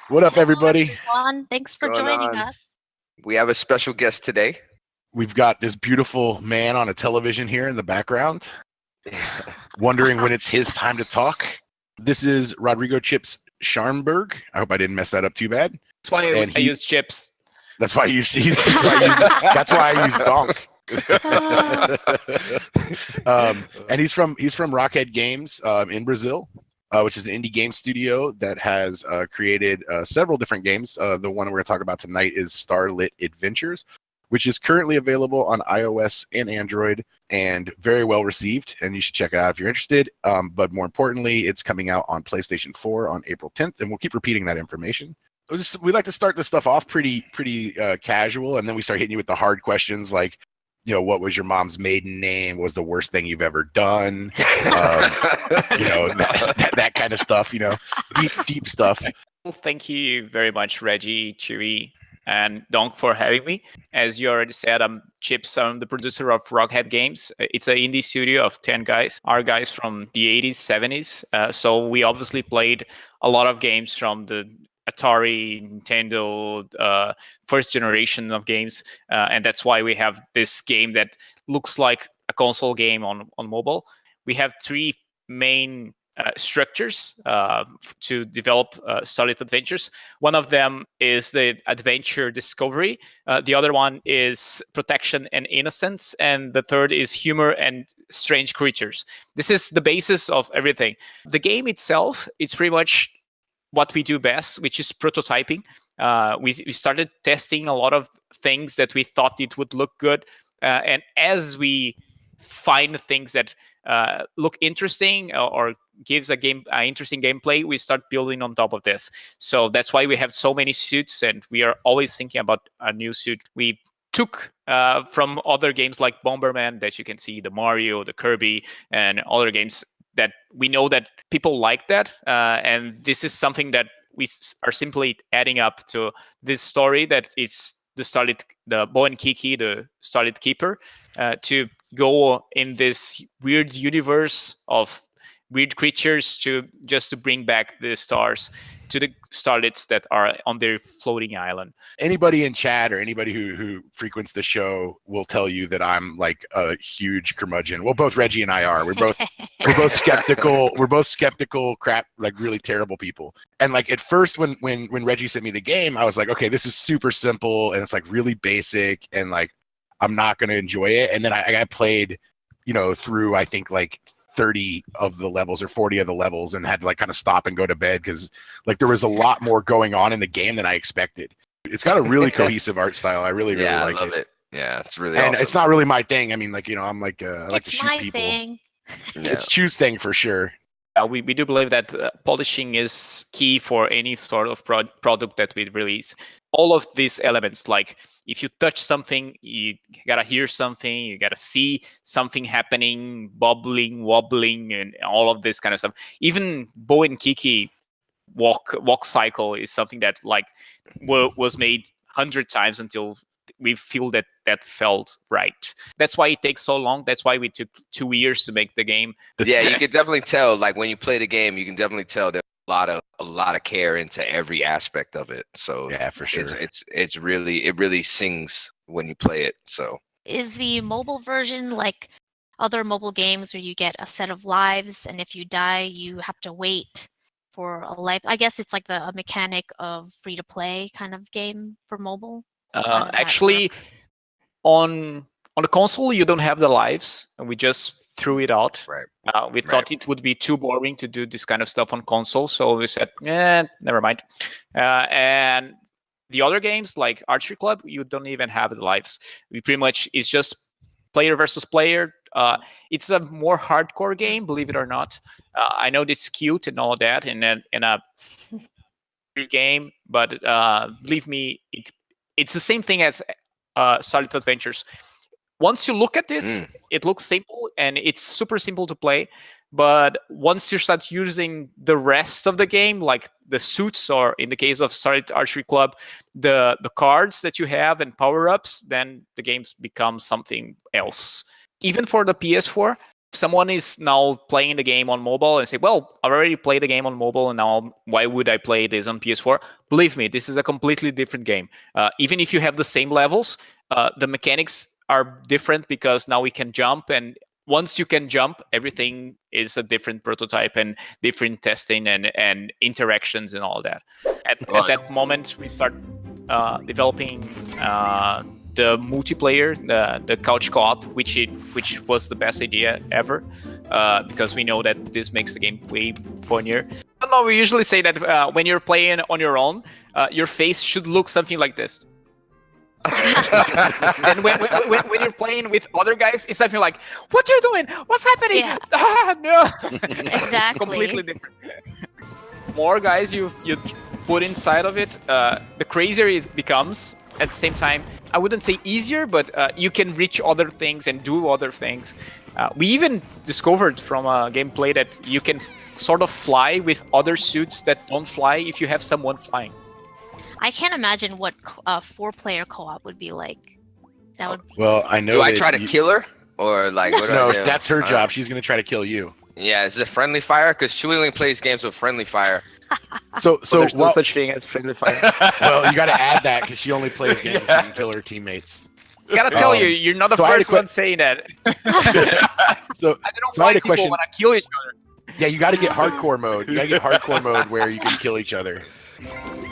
What up, Hello, everybody? everyone. Thanks for Going joining on? us. We have a special guest today. We've got this beautiful man on a television here in the background, wondering when it's his time to talk. This is Rodrigo Chips Scharnberg. I hope I didn't mess that up too bad. That's why And I use chips. That's why I use. That's why I use donk. And he's from Rockhead Games in Brazil, which is an indie game studio that has created several different games. The one we're going to talk about tonight is Starlit Adventures, which is currently available on iOS and Android and very well received. And you should check it out if you're interested. But more importantly, it's coming out on PlayStation 4 on April 10th, and we'll keep repeating that information. We like to start this stuff off pretty casual, and then we start hitting you with the hard questions like, what was your mom's maiden name? What was the worst thing you've ever done? That kind of stuff. Deep stuff. Well, thank you very much, Reggie, Chewy, and Donk for having me. As you already said, I'm Chips. I'm the producer of Rockhead Games. It's an indie studio of 10 guys. Our guys from the 80s, 70s. So we obviously played a lot of games from the Atari, Nintendo, first generation of games, and that's why we have this game that looks like a console game on mobile. We have three main structures to develop Starlit Adventures. One of them is the adventure discovery. The other one is protection and innocence, and the third is humor and strange creatures. This is the basis of everything. The game itself, it's pretty much what we do best, which is prototyping. We started testing a lot of things that we thought it would look good. And as we find things that look interesting or gives a game interesting gameplay, we start building on top of this. So that's why we have so many suits, and we are always thinking about a new suit. We took from other games like Bomberman that you can see, the Mario, the Kirby, and other games that we know that people like that, and this is something that we are simply adding up to this story that is the Bo and Kiki, the Starlit Keeper, to go in this weird universe of weird creatures to bring back the stars to the starlets that are on their floating island. Anybody in chat or anybody who frequents the show will tell you that I'm like a huge curmudgeon. Well, both Reggie and I are. We're both skeptical. We're both skeptical, crap, like really terrible people. And like at first, when Reggie sent me the game, I was like, okay, this is super simple and it's like really basic, and like I'm not going to enjoy it. And then I played, through I think like 30 of the levels or 40 of the levels and had to like kind of stop and go to bed because like there was a lot more going on in the game than I expected. It's got a really cohesive art style. I really like I love it. Yeah, it's really and awesome. It's not really my thing. I mean, like, I'm like I like to shoot my people. Thing. Yeah. It's Chew's thing for sure. We do believe that polishing is key for any sort of product that we release. All of these elements, like if you touch something, you gotta hear something, you gotta see something happening, bubbling, wobbling, and all of this kind of stuff. Even Bo and Kiki walk cycle is something that like was made 100 times until we feel that felt right. That's why it takes so long. That's why we took 2 years to make the game. Yeah, you can definitely tell. Like when you play the game, you can definitely tell there's a lot of care into every aspect of it. So yeah, for sure, it really sings when you play it. So is the mobile version like other mobile games where you get a set of lives, and if you die, you have to wait for a life? I guess it's like a mechanic of free to play kind of game for mobile. Actually, on the console, you don't have the lives, and we just threw it out. Right. We thought it would be too boring to do this kind of stuff on console, so we said, never mind. And the other games, like Archery Club, you don't even have the lives. We pretty much, it's just player versus player. It's a more hardcore game, believe it or not. I know it's cute and all that, in a game, but believe me, it's the same thing as Starlit Adventures. Once you look at this, it looks simple and it's super simple to play. But once you start using the rest of the game, like the suits, or in the case of Starlit Archery Club, the cards that you have and power-ups, then the games become something else. Even for the PS4, someone is now playing the game on mobile and say, well, I've already played the game on mobile, and now why would I play this on PS4? Believe me, this is a completely different game. Even if you have the same levels, the mechanics are different because now we can jump, and once you can jump, everything is a different prototype and different testing and interactions and all that. At that moment, we start developing the multiplayer, the couch co-op, which was the best idea ever, because we know that this makes the game way funnier. I don't know, we usually say that when you're playing on your own, your face should look something like this. And when you're playing with other guys, it's something like, what you're doing? What's happening? Yeah. No. Exactly. It's completely different. More guys you put inside of it, the crazier it becomes. At the same time, I wouldn't say easier, but you can reach other things and do other things. We even discovered from gameplay that you can sort of fly with other suits that don't fly if you have someone flying. I can't imagine what a 4-player co-op would be like. That would. Well, I know. Do I try to kill her, or like what do No, I do? that's her job. She's gonna try to kill you. Yeah, is it friendly fire? Because Chewy only plays games with friendly fire. So there's no such thing as friendly fire. well, you got to add that because she only plays games if she can kill her teammates. Gotta tell you, you're not the so I had a first one saying that. So, I don't know so I why had a people question. want to kill each other. Yeah, you got to get hardcore mode. You got to get hardcore mode where you can kill each other.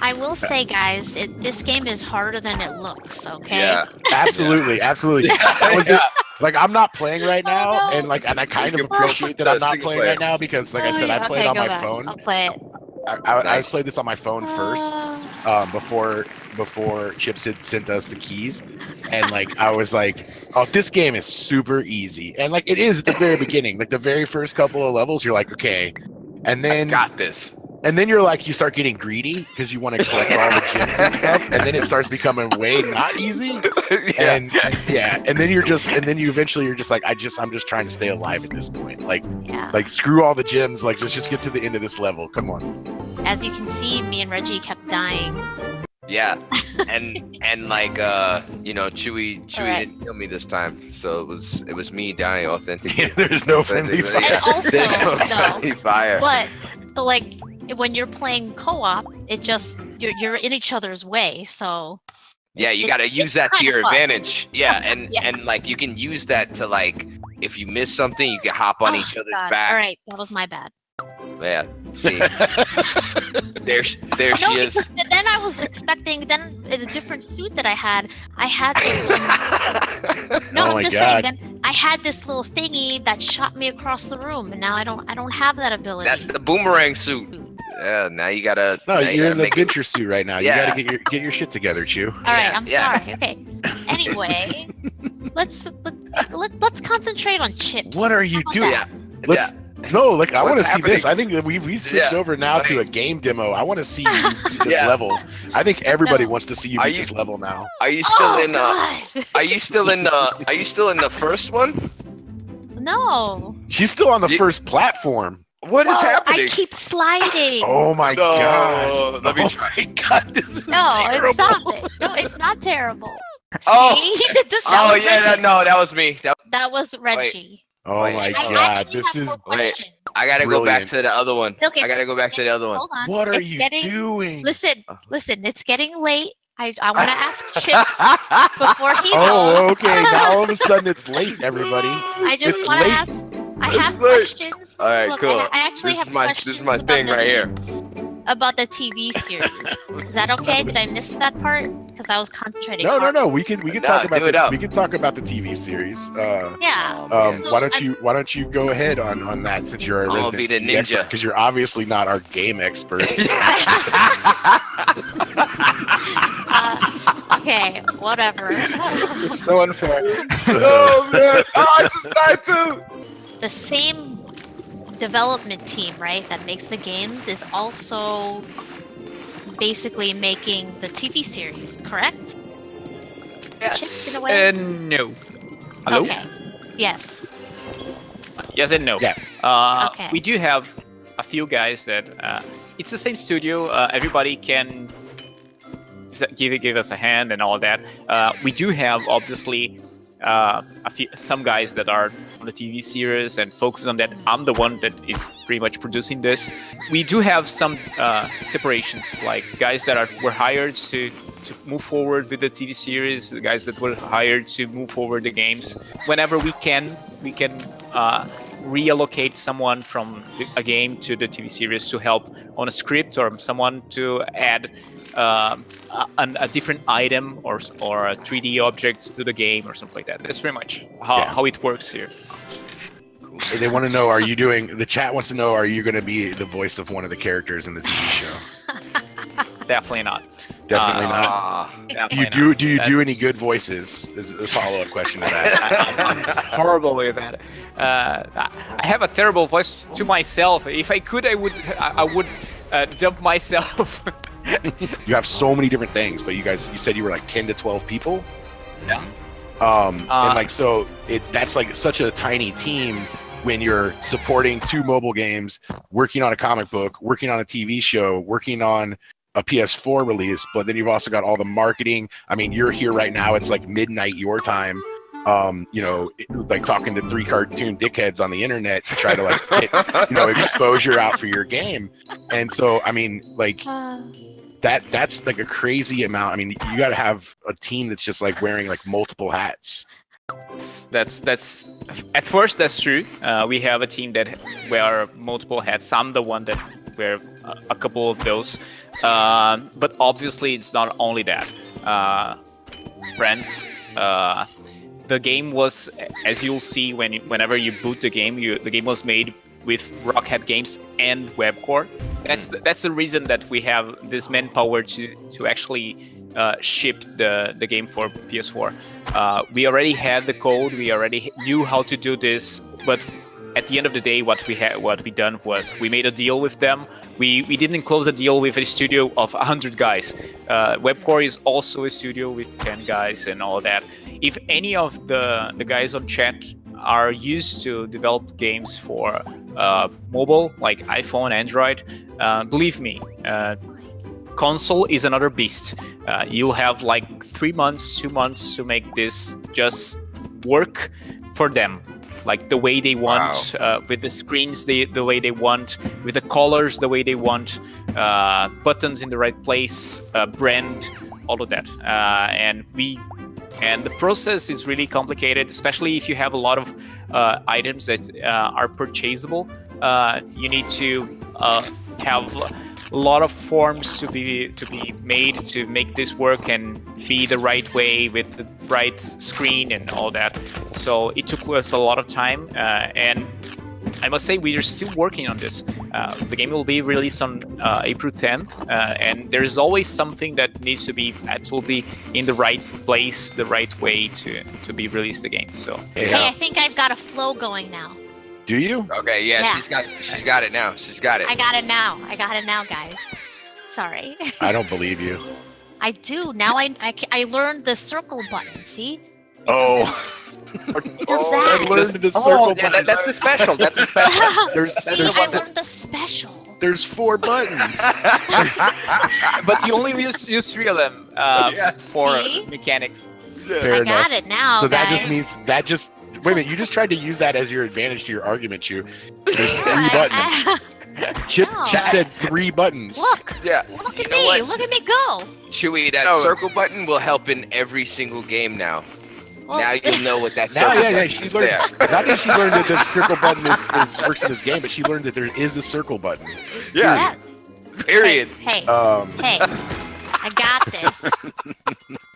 I will say, guys, this game is harder than it looks. Okay. Yeah. Absolutely, absolutely. That was like I'm not playing right now, no. and I kind of You can appreciate that I'm not single playing player. right now because, like I said, I played Okay, on go my back. phone. I'll play it. I played this on my phone first, before Chips had sent us the keys, and like I was like, oh, this game is super easy, and like it is at the very beginning, like the very first couple of levels, you're like, okay, and then Got this. and then you're like, you start getting greedy because you want to collect all the gems and stuff, and then it starts becoming way not easy, and then you eventually you're just like, I'm just trying to stay alive at this point, like screw all the gems, like just get to the end of this level, come on. As you can see, me and Reggie kept dying. Yeah, and like Chewy didn't kill me this time, so it was me dying authentically. There's no friendly fire. And also, There's no no, friendly fire. but like when you're playing co-op, it just you're in each other's way, so. Yeah, you got to use it's that to kinda your fun. advantage. Yeah, and Yeah. and like you can use that to like if you miss something, you can hop on each other's God. back. All right, that was my bad. Yeah, see, there she No, is. because then I was expecting in a different suit that I had this little, no, Oh I'm my just God. saying then I had this little thingy that shot me across the room, and now I don't have that ability. That's the boomerang suit. Yeah, now you gotta. No, now you're you gotta in the make it- adventure suit right now. Yeah. You gotta get your shit together, Chew. All right, I'm yeah. sorry. Okay. Anyway, let's concentrate on Chips. What are you How about doing? that? Yeah. Let's no, like I What's want to see this. happening? I think that we've switched Yeah. over now to a Like- game demo. I want to see you beat this Yeah. level. I think everybody No. wants to see you Are beat you- this level now. Are you still Oh in? God. Are you still in the? Are you still in the first one? No. She's still on the You- first platform. What is Whoa, happening? I keep sliding. Oh my No, god! let me Oh try. my god! This is No, terrible. stop it. No, it's not terrible. Oh. See, he did this. Oh was yeah, Reggie. that was me. That was Reggie. Oh Wait. my I god! actually This have is more Wait. questions. I gotta go back Brilliant. to the other one. Look, I gotta go back to the other one. Hold on. what are It's you getting, doing? Listen, it's getting late. I want to ask Chips before he goes. Oh, okay. Now all of a sudden it's late, everybody. I just it's want to late. ask. I It's have late. questions. All right, Look, cool. I actually This have is my questions thing about the right here. About the TV series. Is that okay? Did I miss that part? Because I was concentrating. No. hard. We can Nah, talk about do it up. we can talk about the TV series. Yeah. So Why don't you go ahead on that since you're a I'll resident be the TV expert ninja. because you're obviously not our game expert. Okay, whatever. This is so unfair. Oh man! Oh, I just died too. The same development team, right, that makes the games is also basically making the TV series, correct? Yes in a way? and no. Hello? Okay. Yes. Yes and no. Yeah. Okay. We do have a few guys that it's the same studio. Everybody can give us a hand and all that. We do have obviously some guys that are on the TV series and focus on that. I'm the one that is pretty much producing this. We do have some separations, like guys that were hired to move forward with the TV series, the guys that were hired to move forward the games. Whenever we can reallocate someone from a game to the TV series to help on a script, or someone to add a different item or a 3D object to the game or something like that. That's pretty much how it works here. They want to know, the chat wants to know, are you going to be the voice of one of the characters in the TV show? Definitely not. Definitely not. Do you do any good voices? Is a follow-up question to that. I'm horrible with that. I have a terrible voice to myself. If I could, I would dump myself. You have so many different things, but you said you were like 10 to 12 people. Yeah. And like, so that's like such a tiny team when you're supporting 2 mobile games, working on a comic book, working on a TV show, working on a PS4 release, but then you've also got all the marketing. I mean, you're here right now. It's like midnight your time. Like talking to 3 cartoon dickheads on the internet to try to like get, exposure out for your game. And so, I mean, like that's like a crazy amount. I mean, you got to have a team that's just like wearing like multiple hats. That's at first that's true. We have a team that wear multiple hats. I'm the one that wear a couple of those. But obviously, it's not only that. Friends. The game was, as you'll see whenever you boot the game, the game was made with Rockhead Games and Webcore. That's the reason that we have this manpower to actually ship the game for PS4. We already had the code, we already knew how to do this, but at the end of the day, what we done was we made a deal with them. We didn't close a deal with a studio of 100 guys. Webcore is also a studio with 10 guys and all that. If any of the guys on chat are used to develop games for mobile, like iPhone, Android, believe me, console is another beast. You'll have like 3 months, 2 months to make this just work for them. Like the way they want, with the screens the way they want, with the colors the way they want, buttons in the right place, brand, all of that. And the process is really complicated, especially if you have a lot of items that are purchasable. You need to have a lot of forms to be made to make this work and be the right way with the right screen and all that. So it took us a lot of time, and I must say we are still working on this. The game will be released on April 10th, and there's always something that needs to be absolutely in the right place, the right way to be released the game. So hey, I think I've got a flow going now. Do you? Okay, yeah. She's got it now. She's got it. I got it now, guys. Sorry. I don't believe you. I do. Now I learned the circle button, see? It does that. I learned the circle button. That's the special. That's the special. I learned the special. There's 4 buttons. But you only use 3 of them for mechanics. Fair enough. Got it now, So guys. that just means wait a minute, you just tried to use that as your advantage to your argument, Chew. There's 3 buttons. Chip said 3 buttons. Look. Yeah. Look at know me. what? Look at me go. Chewy, that circle button will help in every single game now. Well, Now you'll know what that Now, circle yeah, button she is learned. there. Not that she learned that the circle button works in this game, but she learned that there is a circle button. Yeah. Yes. Period. Hey, hey, I got this.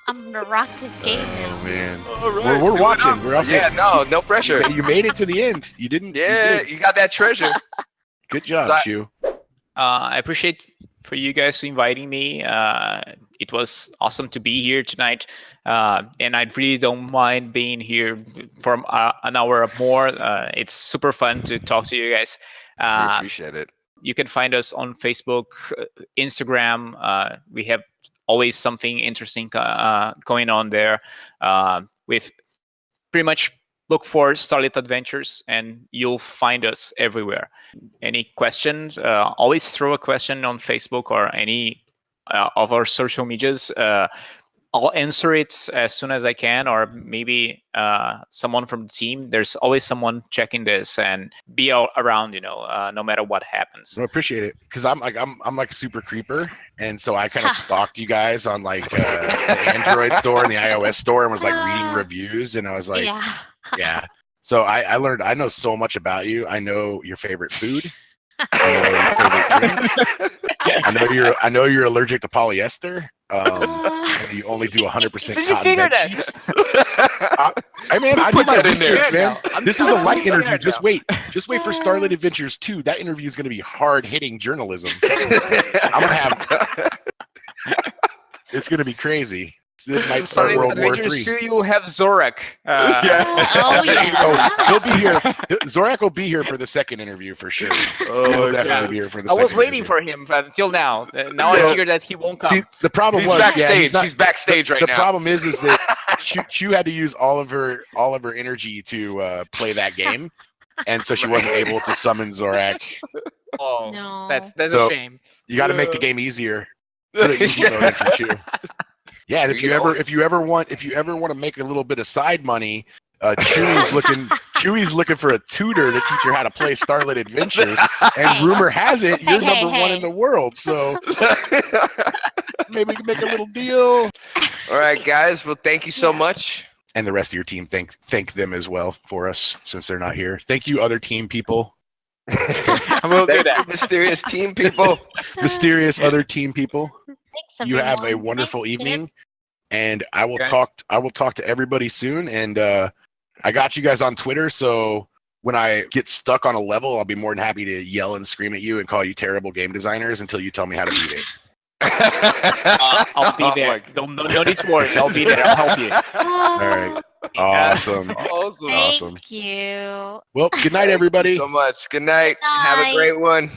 I'm gonna rock this game now. Oh man, All right. we're watching. We're also, no pressure. You made it to the end. You didn't. Yeah, you got that treasure. Good job, So Chew. I appreciate for you guys inviting me. It was awesome to be here tonight, and I really don't mind being here for an hour or more. It's super fun to talk to you guys. We appreciate it. You can find us on Facebook, Instagram. We have always something interesting going on there. With pretty much look for Starlit Adventures, and you'll find us everywhere. Any questions? Always throw a question on Facebook or any of our social medias. I'll answer it as soon as I can, or maybe someone from the team. There's always someone checking this and be around, no matter what happens. I appreciate it because I'm like a super creeper, and so I kind of stalked you guys on like the Android store and the iOS store, and was like reading reviews, and I was like, yeah. So I learned. I know so much about you. I know your favorite food. I know your favorite drink. I know you're allergic to polyester. And you only do 100% Did you cotton figure bed that? sheets. I did my research, man. This was a light interview. Just wait for Starlit Adventures 2. That interview is going to be hard-hitting journalism. It's going to be crazy. It might start World War III. You have Zorak. He'll be here. Zorak will be here for the second interview for sure. He'll definitely be here for the second I was waiting interview. for him until now. Now I figured that he won't come. See, the problem was backstage. He's backstage right now. The problem is that Chew had to use all of her energy to play that game, and so she wasn't able to summon Zorak. Oh, no. That's So, a shame. You got to make the game easier. Put an easy mode in for Chew. Yeah, and if you ever want to make a little bit of side money, Chewy's looking for a tutor to teach her how to play Starlit Adventures, and rumor has it you're number one in the world. So maybe we can make a little deal. All right, guys. Well, thank you so much. And the rest of your team, thank them as well for us since they're not here. Thank you, other team people. We'll do that. Mysterious team people. Mysterious other team people. Thanks, You have a everyone. wonderful Thanks, evening, and I will Guys. talk to everybody soon. And I got you guys on Twitter, so when I get stuck on a level, I'll be more than happy to yell and scream at you and call you terrible game designers until you tell me how to beat it. I'll be there. Don't need to worry. I'll be there. I'll help you. All right. Awesome. Awesome. Awesome. Thank you. Well, good night, everybody. So much. Good night. Good Have a night. great one.